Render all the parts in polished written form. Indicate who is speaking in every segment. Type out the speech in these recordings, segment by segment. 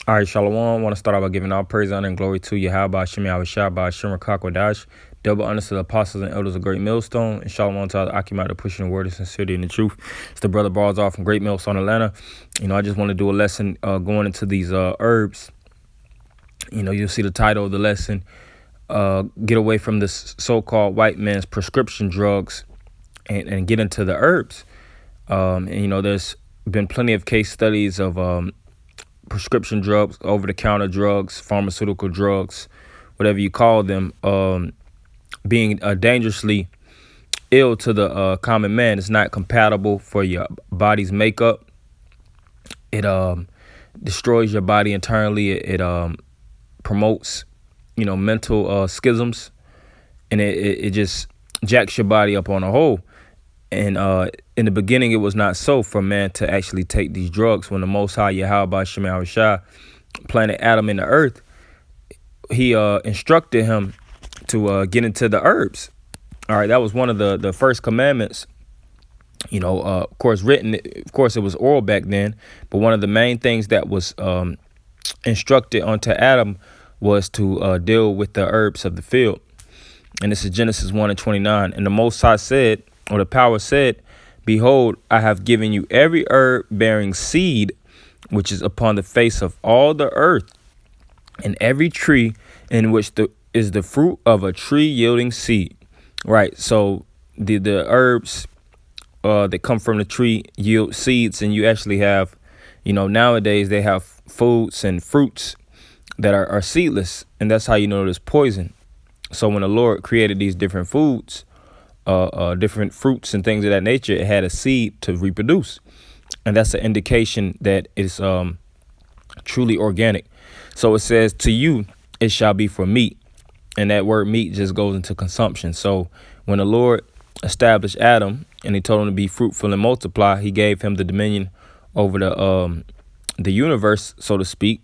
Speaker 1: All right, Shalom. I want to start out by giving all praise, honor, and glory to Yahweh, Shem Yahweh Shai, Shem Kakwadash. Double honors to the apostles and elders of Great Millstone. And Shalom to all the Akim pushing the word of sincerity and the truth. It's the brother Barzal from Great Millstone, Atlanta. I just want to do a lesson going into these herbs. You'll see the title of the lesson, get away from this so-called white man's prescription drugs and get into the herbs. There's been plenty of case studies of prescription drugs, over-the-counter drugs, pharmaceutical drugs, whatever you call them, being dangerously ill to the common man. It's not compatible for your body's makeup. It destroys your body internally. It promotes, mental schisms, and it just jacks your body up on a whole. And in the beginning, it was not so for man to actually take these drugs. When the Most High Yahweh Shem Yahweh Shai planted Adam in the earth, he instructed him to get into the herbs. All right, that was one of the first commandments. Of course, written. Of course, it was oral back then. But one of the main things that was instructed unto Adam was to deal with the herbs of the field. And this is Genesis 1:29. And the Most High said, or the power said, behold, I have given you every herb bearing seed, which is upon the face of all the earth, and every tree in which is the fruit of a tree yielding seed. Right. So the herbs that come from the tree yield seeds, and you actually have, nowadays they have foods and fruits that are seedless, and that's how you know there's poison. So when the Lord created these different foods, different fruits and things of that nature, it had a seed to reproduce. And that's an indication that it's truly organic. So it says, to you, it shall be for meat. And that word meat just goes into consumption. So when the Lord established Adam and he told him to be fruitful and multiply, he gave him the dominion over the universe, so to speak.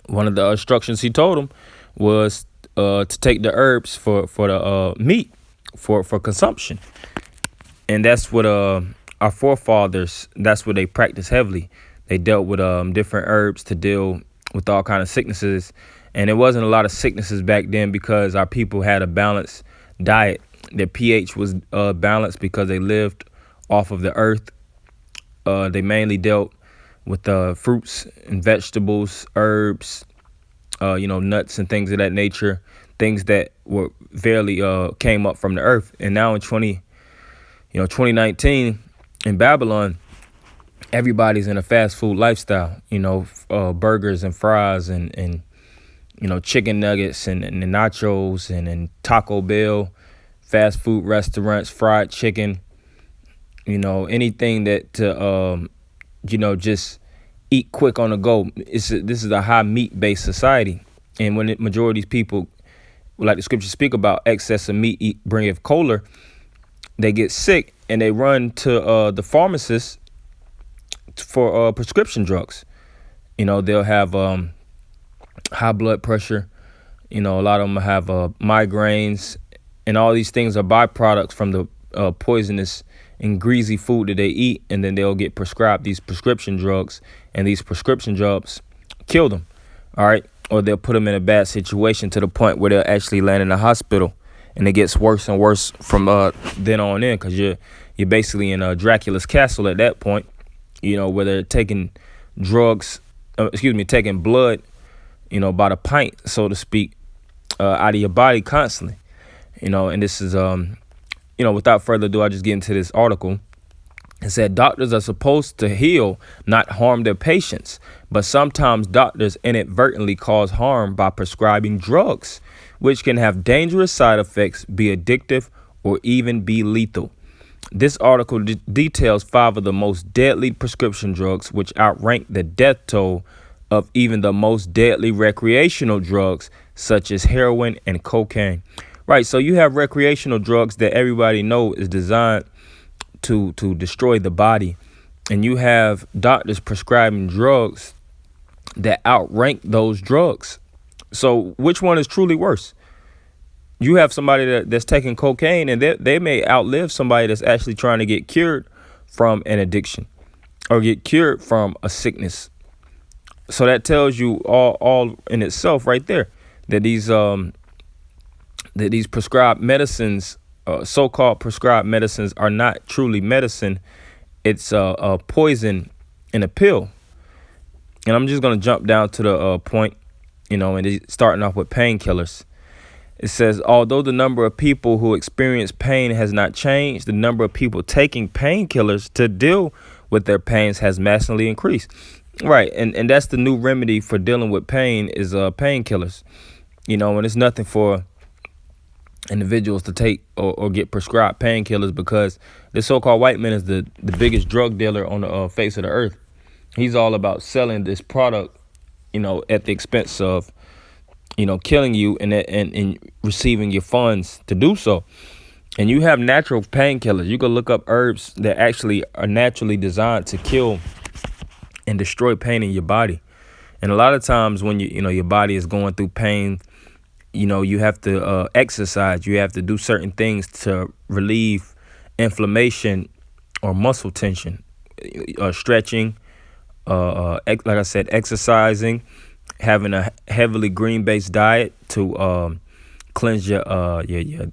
Speaker 1: One of the instructions he told him was to take the herbs for the meat, for consumption. And that's what our forefathers, that's what they practiced heavily. They dealt with different herbs to deal with all kind of sicknesses. And there wasn't a lot of sicknesses back then because our people had a balanced diet. Their pH was balanced because they lived off of the earth. They mainly dealt with fruits and vegetables, herbs, nuts and things of that nature, things that were barely came up from the earth. And now in 2019 in Babylon, everybody's in a fast food lifestyle, burgers and fries and chicken nuggets and nachos and Taco Bell, fast food restaurants, fried chicken, anything that just eat quick on the go. This is a high meat-based society. And when the majority of these people, like the scriptures speak about, excess of meat bringeth choler, they get sick and they run to the pharmacist for prescription drugs. They'll have high blood pressure. A lot of them have migraines, and all these things are byproducts from the poisonous and greasy food that they eat. And then they'll get prescribed these prescription drugs, and these prescription drugs kill them. All right. Or they'll put them in a bad situation to the point where they'll actually land in the hospital, and it gets worse and worse from then on in, because you're basically in Dracula's castle at that point. Where they're taking taking blood, by the pint, so to speak, out of your body constantly. And this is without further ado, I just get into this article. It said doctors are supposed to heal, not harm their patients. But sometimes doctors inadvertently cause harm by prescribing drugs, which can have dangerous side effects, be addictive, or even be lethal. This article details 5 of the most deadly prescription drugs, which outrank the death toll of even the most deadly recreational drugs, such as heroin and cocaine. Right. So you have recreational drugs that everybody knows is designed to destroy the body. And you have doctors prescribing drugs that outrank those drugs. So which one is truly worse? You have somebody that's taking cocaine, and they may outlive somebody that's actually trying to get cured from an addiction or get cured from a sickness. So that tells you all in itself right there that these prescribed medicines, so-called prescribed medicines, are not truly medicine. It's a poison in a pill. And I'm just gonna jump down to the point, and starting off with painkillers. It says, although the number of people who experience pain has not changed, the number of people taking painkillers to deal with their pains has massively increased. Right, and that's the new remedy for dealing with pain is painkillers. And it's nothing for individuals to take or get prescribed painkillers, because the so-called white man is the biggest drug dealer on the face of the earth. He's all about selling this product, at the expense of, killing you and receiving your funds to do so. And you have natural painkillers. You can look up herbs that actually are naturally designed to kill and destroy pain in your body. And a lot of times when your body is going through pain, you have to exercise. You have to do certain things to relieve inflammation or muscle tension, stretching, like I said, exercising, having a heavily green-based diet to cleanse your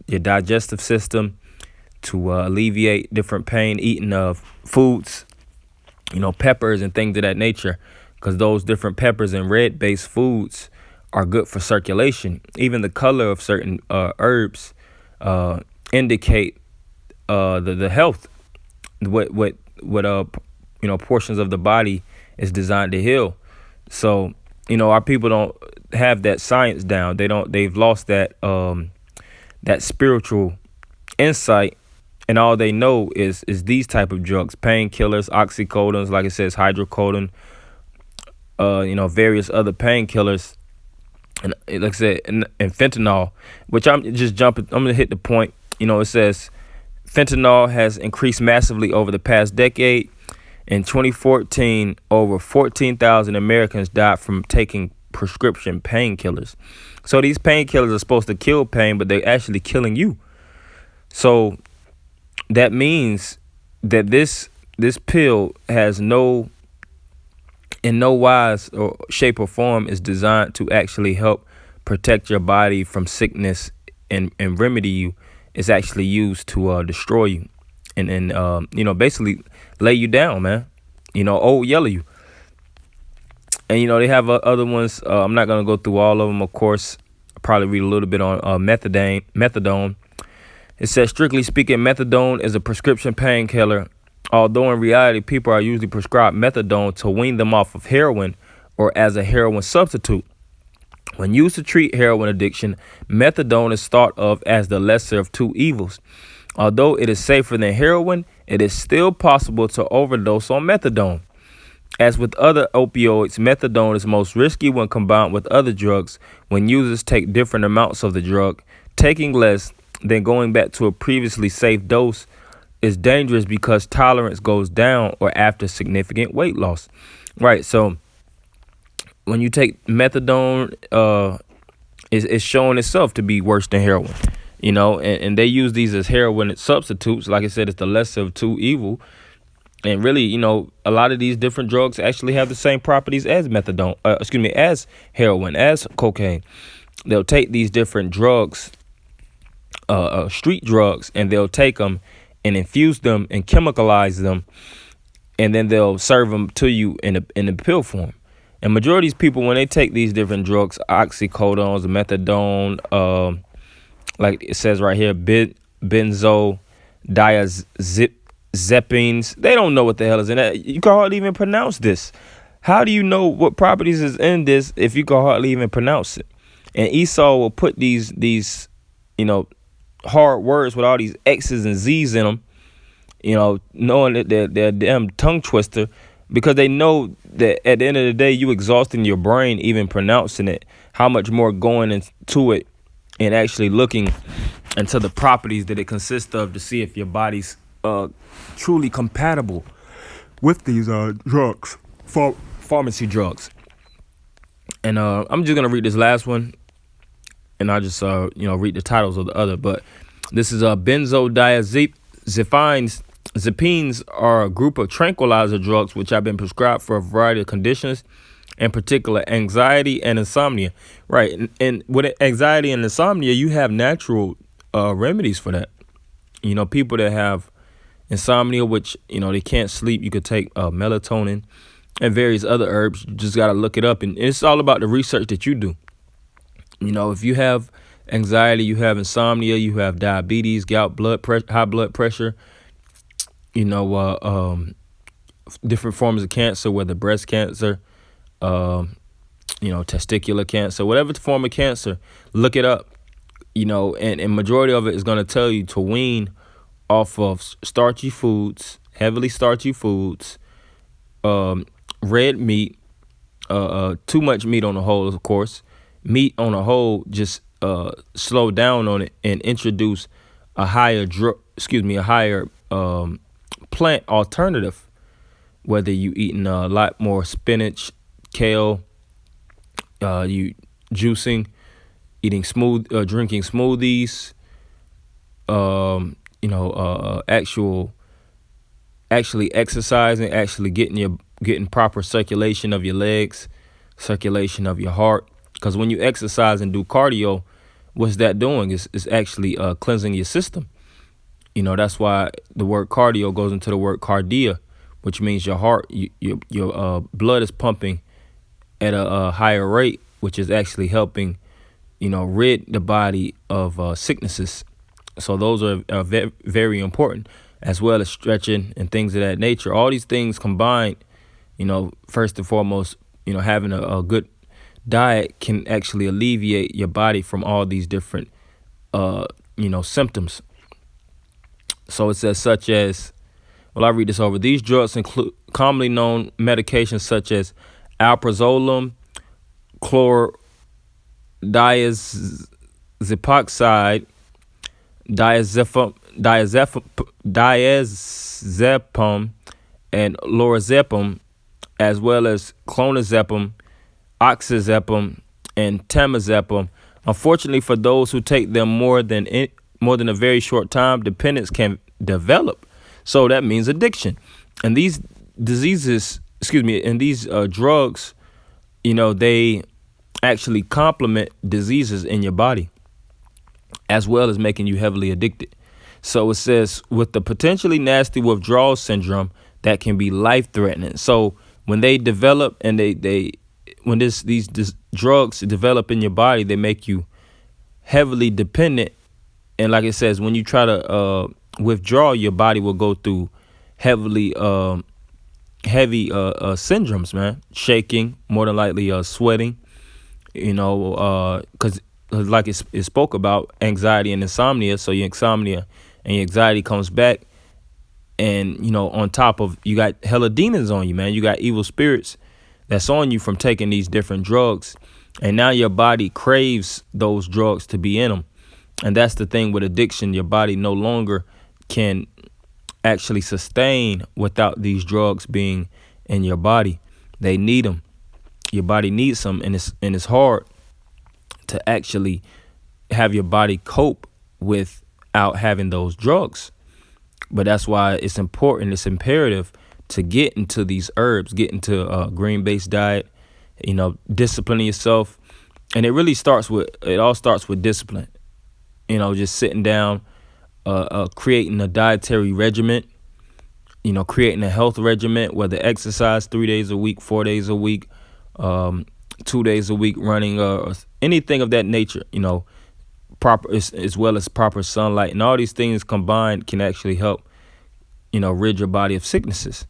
Speaker 1: digestive system, to alleviate different pain, eating foods, peppers and things of that nature, because those different peppers and red-based foods are good for circulation. Even the color of certain herbs indicate the health, what portions of the body is designed to heal. So our people don't have that science down. They've lost that spiritual insight, and all they know is these type of drugs: painkillers, oxycodons, like it says, hydrocodone, various other painkillers, and like I said, and fentanyl, which I'm gonna hit the point. It says fentanyl has increased massively over the past decade. In 2014, over 14,000 Americans died from taking prescription painkillers. So these painkillers are supposed to kill pain, but they're actually killing you. So that means that this pill has in no wise or shape or form is designed to actually help protect your body from sickness and remedy you. It's actually used to destroy you and basically lay you down, man. Old yellow you. And they have other ones. I'm not gonna go through all of them, of course. I'll probably read a little bit on methadone. It says, strictly speaking, methadone is a prescription painkiller, although in reality people are usually prescribed methadone to wean them off of heroin or as a heroin substitute. When used to treat heroin addiction, methadone is thought of as the lesser of two evils. Although it is safer than heroin, it is still possible to overdose on methadone. As with other opioids, methadone is most risky when combined with other drugs. When users take different amounts of the drug, taking less than going back to a previously safe dose is dangerous because tolerance goes down or after significant weight loss. Right, so when you take methadone, it's showing itself to be worse than heroin. And they use these as heroin substitutes. Like I said, it's the lesser of two evil. And really, a lot of these different drugs actually have the same properties as as heroin, as cocaine. They'll take these different drugs, street drugs, and they'll take them and infuse them and chemicalize them, and then they'll serve them to you in a pill form. And majority of these people, when they take these different drugs, oxycodones, methadone, like it says right here, benzodiazepines, they don't know what the hell is in that. You can hardly even pronounce this. How do you know what properties is in this if you can hardly even pronounce it? And Esau will put these hard words with all these X's and Z's in them, knowing that they're a damn tongue twister, because they know that at the end of the day, you exhausting your brain even pronouncing it. How much more going into it and actually looking into the properties that it consists of to see if your body's truly compatible with these drugs, pharmacy drugs. And I'm just gonna read this last one, and I'll just read the titles of the other. But this is benzodiazepines. Zepines are a group of tranquilizer drugs which have been prescribed for a variety of conditions, in particular anxiety and insomnia. Right. And with anxiety and insomnia, you have natural remedies for that. People that have insomnia, which, they can't sleep, you could take melatonin and various other herbs. You just got to look it up. And it's all about the research that you do. If you have anxiety, you have insomnia, you have diabetes, gout, high blood pressure, you know, uh, um, different forms of cancer, whether breast cancer, um, testicular cancer, whatever form of cancer, look it up. And majority of it is going to tell you to wean off of starchy foods, heavily starchy foods, red meat, too much meat on the whole, of course. Meat on the whole, just slow down on it and introduce a higher plant alternative. Whether you eating a lot more spinach, kale, you juicing, drinking smoothies, actually exercising, actually getting proper circulation of your legs, circulation of your heart. Because when you exercise and do cardio, what's that doing? It's actually cleansing your system. That's why the word cardio goes into the word cardia, which means your heart, your blood is pumping at a higher rate, which is actually helping, rid the body of sicknesses. So those are very important, as well as stretching and things of that nature. All these things combined, first and foremost, having a good diet can actually alleviate your body from all these different, symptoms. So it says such as, well, I read this over. These drugs include commonly known medications such as alprazolam, chlordiazepoxide, diazepam, and lorazepam, as well as clonazepam, oxazepam, and tamazepam. Unfortunately, for those who take them more than a very short time, dependence can develop. So that means addiction. And these drugs, they actually complement diseases in your body, as well as making you heavily addicted. So it says with the potentially nasty withdrawal syndrome that can be life threatening. So when they develop and when these drugs develop in your body, they make you heavily dependent. And like it says, when you try to withdraw, your body will go through heavy syndromes, man. Shaking, more than likely sweating, because like it spoke about anxiety and insomnia. So your insomnia and your anxiety comes back. And, on top of, you got hella demons on you, man. You got evil spirits that's on you from taking these different drugs. And now your body craves those drugs to be in them. And that's the thing with addiction. Your body no longer can actually sustain without these drugs being in your body. They need them. Your body needs them. And it's hard to actually have your body cope without having those drugs. But that's why it's important. It's imperative to get into these herbs, get into a green-based diet, disciplining yourself. And it all starts with discipline. Just sitting down, creating a dietary regimen, creating a health regimen, whether exercise 3 days a week, 4 days a week, 2 days a week, running, anything of that nature, proper as well as proper sunlight, and all these things combined can actually help, rid your body of sicknesses.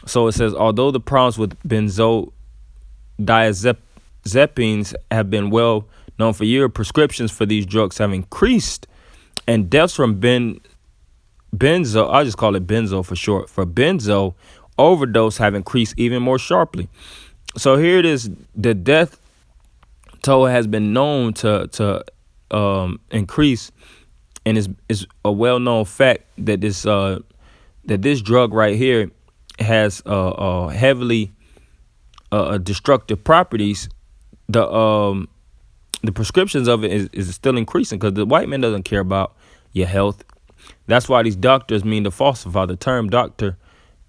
Speaker 1: So it says, although the problems with benzodiazepines have been well known for years, prescriptions for these drugs have increased, and deaths from benzo, I'll just call it benzo for short, for benzo overdose have increased even more sharply. So here it is, the death toll has been known to increase, and it's a well-known fact that this drug right here has heavily destructive properties. The prescriptions of it is still increasing because the white man doesn't care about your health. That's why these doctors mean to falsify. The term doctor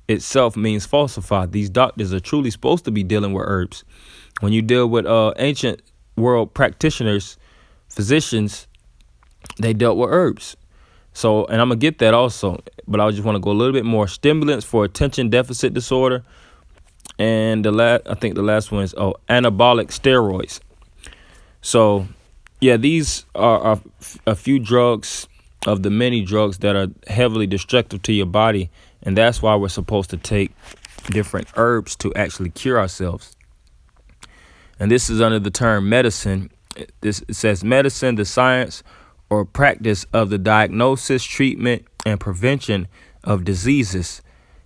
Speaker 1: itself means falsify. These doctors are truly supposed to be dealing with herbs. When you deal with ancient world practitioners, physicians, they dealt with herbs. So, and I'm gonna get that also, but I just want to go a little bit more. Stimulants for attention deficit disorder, and I think the last one is anabolic steroids. So, yeah, these are a few drugs of the many drugs that are heavily destructive to your body, and that's why we're supposed to take different herbs to actually cure ourselves. And this is under the term medicine. It says medicine, the science or practice of the diagnosis, treatment, and prevention of diseases,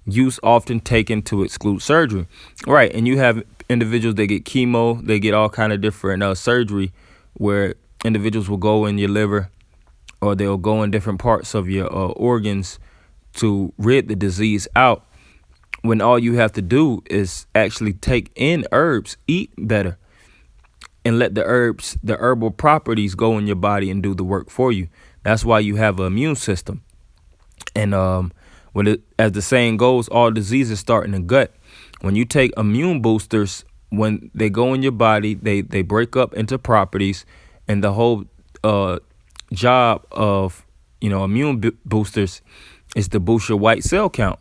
Speaker 1: use often taken to exclude surgery. Right, and you have individuals that get chemo, they get all kind of different surgery, where individuals will go in your liver, or they'll go in different parts of your organs to rid the disease out, when all you have to do is actually take in herbs, eat better, and let the herbs, the herbal properties go in your body and do the work for you. That's why you have an immune system. And as the saying goes, all diseases start in the gut. When you take immune boosters, when they go in your body, they break up into properties, and the whole job of immune boosters is to boost your white cell count.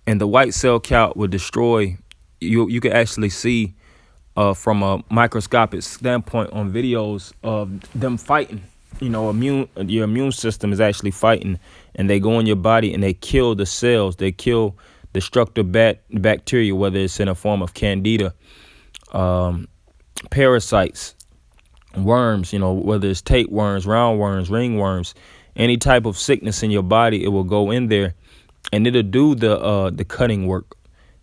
Speaker 1: And the white cell count will destroy you. You can actually see from a microscopic standpoint on videos of them fighting. Your immune system is actually fighting, and they go in your body and they kill the cells. They kill destructive bacteria, whether it's in a form of candida, parasites, worms, whether it's tapeworms, roundworms, ringworms, any type of sickness in your body, it will go in there, and it'll do the cutting work.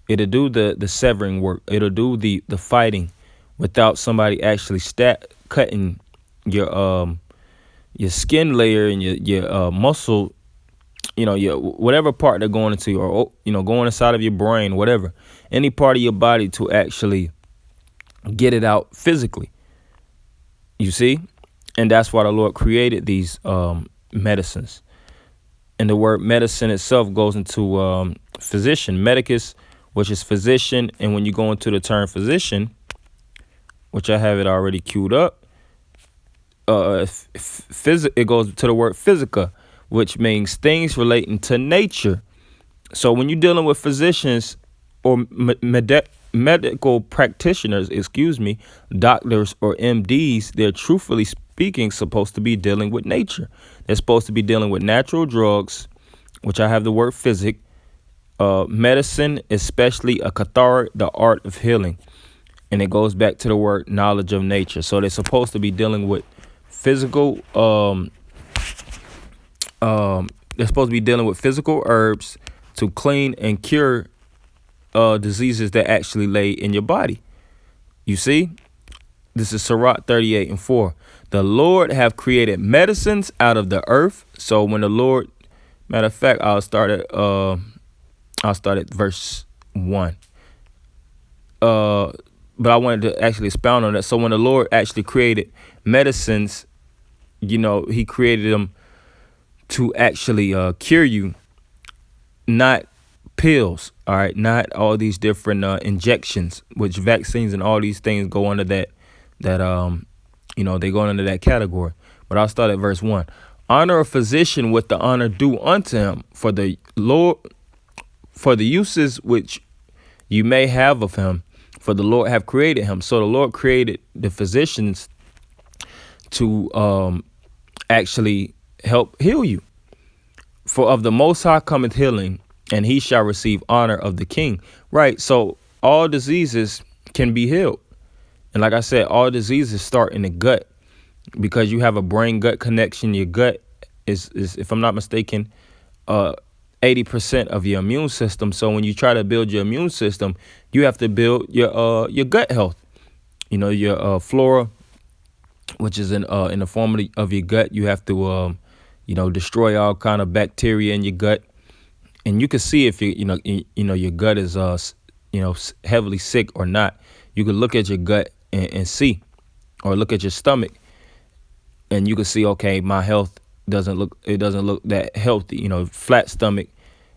Speaker 1: It'll do the severing work. It'll do the fighting without somebody actually cutting your skin layer and your muscle, your whatever part they're going into, or going inside of your brain, whatever, any part of your body, to actually get it out physically. You see? And that's why the Lord created these medicines. And the word medicine itself goes into physician, medicus, which is physician. And when you go into the term physician, which I have it already queued up, it goes to the word physica, which means things relating to nature. So when you're dealing with physicians or medical practitioners, doctors or MDs, they're truthfully speaking supposed to be dealing with nature. They're supposed to be dealing with natural drugs, which I have the word physic, medicine, especially a cathartic, the art of healing. And it goes back to the word knowledge of nature. So they're supposed to be dealing with physical, they're supposed to be dealing with physical herbs to clean and cure diseases that actually lay in your body. You see, this is Sirach 38:4. The Lord have created medicines out of the earth. So when the Lord, matter of fact, I'll start at verse 1. But I wanted to actually expound on that. So when the Lord actually created medicines, he created them to actually cure you, not pills. All right, not all these different injections, which vaccines and all these things go under that they go under that category. But I'll start at verse 1. Honor a physician with the honor due unto him, for the uses which you may have of him, for the Lord have created him. So the Lord created the physicians to actually help heal you. For of the Most High cometh healing, and he shall receive honor of the King. Right. So all diseases can be healed. And like I said, all diseases start in the gut, because you have a brain gut connection. Your gut is, if I'm not mistaken, 80% of your immune system. So when you try to build your immune system, you have to build your gut health. Your flora, which is in the form of your gut. You have to destroy all kind of bacteria in your gut. And you can see if your gut is heavily sick or not. You can look at your gut and see, or look at your stomach, and you can see, okay, my health doesn't look that healthy. Flat stomach.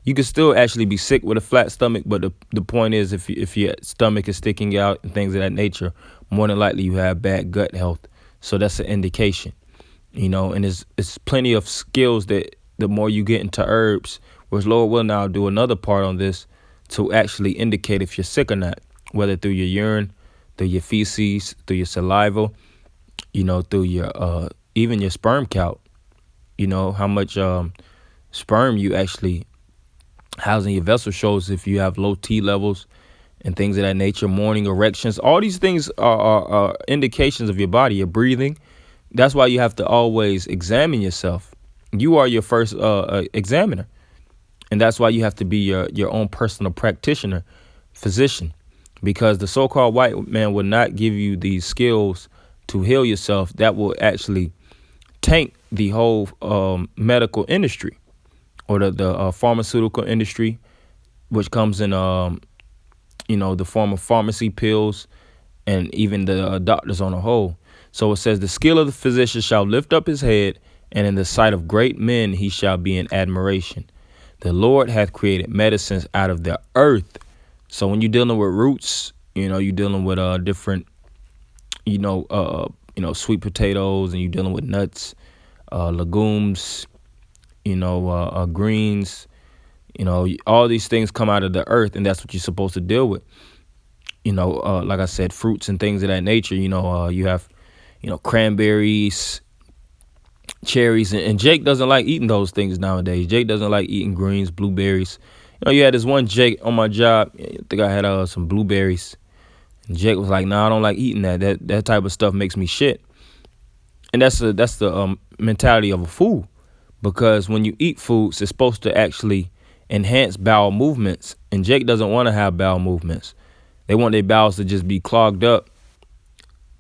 Speaker 1: You can still actually be sick with a flat stomach, but the point is, if your stomach is sticking out and things of that nature. more than likely you have bad gut health. So that's an indication, and it's plenty of skills that the more you get into herbs, which Lord will now do another part on this to actually indicate if you're sick or not, whether through your urine, through your feces, through your saliva, through your even your sperm count, how much sperm you actually house in your vessel shows if you have low T levels and things of that nature, morning erections. All these things are indications of your body, your breathing. That's why you have to always examine yourself. You are your first examiner. And that's why you have to be your own personal practitioner, physician, because the so-called white man will not give you these skills to heal yourself. That will actually tank the whole medical industry or the pharmaceutical industry, which comes in, the form of pharmacy pills and even the doctors on a whole. So it says the skill of the physician shall lift up his head, and in the sight of great men he shall be in admiration. The Lord hath created medicines out of the earth. So when you're dealing with roots, you're dealing with different, sweet potatoes, and you're dealing with nuts, legumes, greens, all these things come out of the earth, and that's what you're supposed to deal with. Like I said, fruits and things of that nature. You have, cranberries, cherries, and Jake doesn't like eating those things nowadays. Jake doesn't like eating greens, blueberries. You had this one Jake on my job. I think I had some blueberries, and Jake was like, "Nah, I don't like eating that. That type of stuff makes me shit." And that's the mentality of a fool, because when you eat foods, it's supposed to actually enhance bowel movements, and Jake doesn't want to have bowel movements. They want their bowels to just be clogged up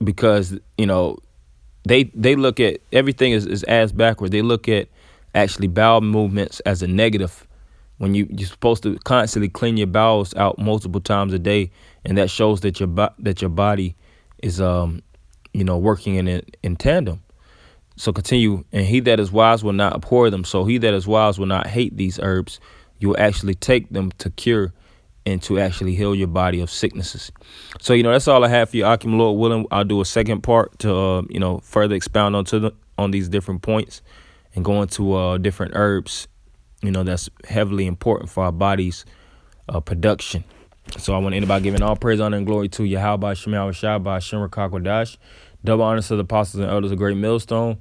Speaker 1: because they look at everything is ass backwards. They look at actually bowel movements as a negative, when you're supposed to constantly clean your bowels out multiple times a day, and that shows that your body is working in tandem. So continue, and he that is wise will not abhor them. So he that is wise will not hate these herbs. You will actually take them to cure and to actually heal your body of sicknesses. So, that's all I have for you, Akim. Lord willing, I'll do a second part to, further expound on these different points and go into different herbs, that's heavily important for our body's production. So I want anybody giving all praise, honor, and glory to Yahweh, Shemel, Shabbat, Shem, Dash. Double honors to the apostles and elders of Great Millstone.